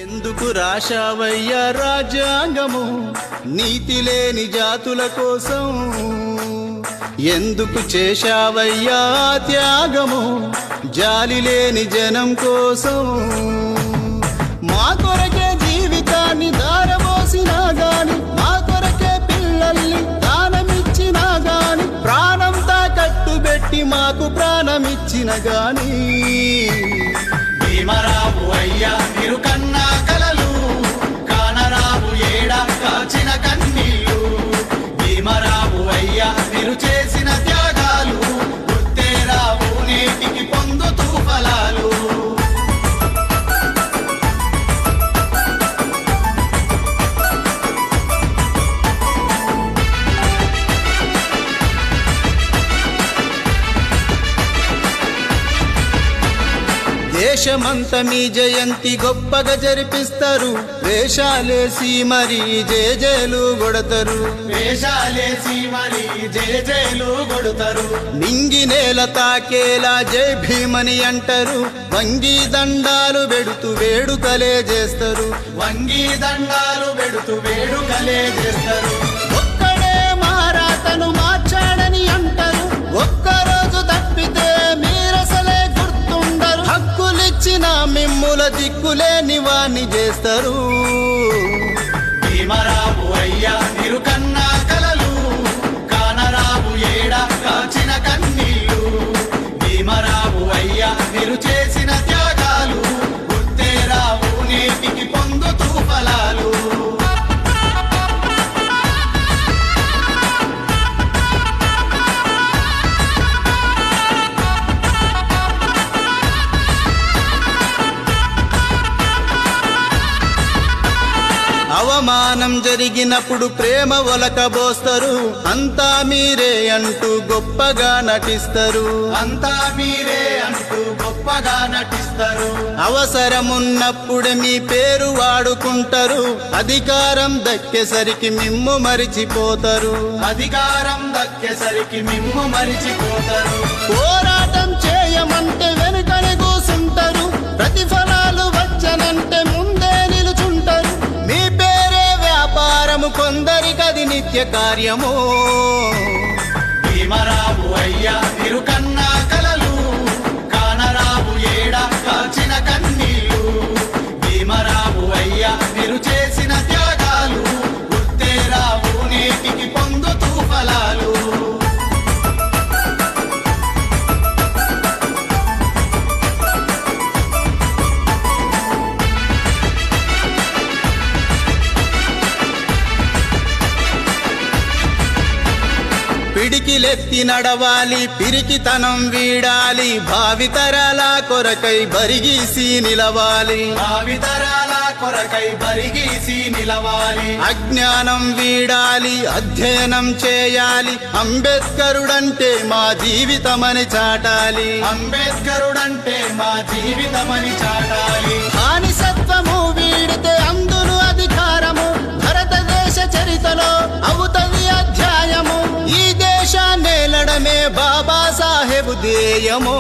ఎందుకు రాశావయ్యా రాజ్యాంగము నీతి లేని జాతుల కోసం? ఎందుకు చేశావయ్యా త్యాగము జాలి లేని జనం కోసం? మా కొరకే జీవితాన్ని దారబోసినా గాని, మా కొరకే పిల్లల్ని దానమిచ్చినా గాని, ప్రాణం తాకట్టుబెట్టి మాకు ప్రాణమిచ్చిన గాని, భీమరావు అయ్యా మీరు కన్నా కలలు, కానరావు ఏడా కాచిన కన్నీళ్ళు. భీమరావు అయ్యా మీరు చేసిన త్యాగాలు గుర్తే రావు నేటికి పొందుతూ ఫలాలు. దేశమంత మీ జయంతి గొప్పగా జరిపిస్తారు, వేషాలేసి మరి జేజేలు కొడతారు, వేషాలేసి మరి జేజేలు కొడతారు. నింగి నేల తాకేలా జై భీమని అంటారు, వంగి దండాలు పెడుతూ వేడుకలే చేస్తారు, వంగి దండాలు పెడుతూ వేడుకలే చేస్తారు. ఒక్కడే మారాతను మార్చాడని అంటారు, ఒక్కరోజు తప్పితే మీరసలే గుర్తుండరు, హక్కులిచ్చిన మిమ్ముల దిక్కులేని వాణ్ణి చేస్తారు. భీమరావు అయ్యా మీరు కన్నా కలలు, కానరావు ఏడా కాచిన కన్నీళ్ళు. భీమరావు అయ్యా మీరు చేసిన త్యాగాలు గుర్తే రావు నేటికి పొందుతూ ఫలాలు. అవమానం జరిగినప్పుడు ప్రేమ ఒలకబోస్తారు, అంతా మీరే అంటూ గొప్పగా నటిస్తారు, అంతా మీరే అంటూ గొప్పగా నటిస్తారు. అవసరమున్నప్పుడే మీ పేరు వాడుకుంటారు, అధికారం దక్కేసరికి మిమ్ము మరిచిపోతారు, అధికారం దక్కేసరికి మిమ్ము మరిచిపోతారు. పోరాటం చేయమంటే వెనుకని కూసుంటారు, ప్రతిఫలాలు వచ్చనంటే ముందే నిలుచుంటారు, మీ పేరే వ్యాపారము కొందరికది నిత్య కార్యము. భీమరావు అయ్యా మీరు కన్నా కలలు, కానరావు ఏడా కాచిన కన్నీళ్ళు. భీమరావు అయ్యా మీరు చేసిన త్యాగాలు గుర్తే రావు నేటికి పొందుతూ ఫలాలు. పిడికిలెత్తి నడవాలి, పిరికితనం వీడాలి, భావితరాల కొరకై బరిగీసి నిలవాలి, భావితరాల కొరకై బరిగీసి నిలవాలి. అజ్ఞానం వీడాలి, అధ్యయనం చేయాలి, అంబేద్కరుడంటే మా జీవితమని చాటాలి, అంబేద్కరుడంటే మా జీవితమని చాటాలి. బానిసత్వము వీడితే అందును అధికారము, భారతదేశ చరితలో అవుతది అధ్యాయము, ఈ దేశాన్నేలడమే బాబాసాహెబ్ ధ్యేయము.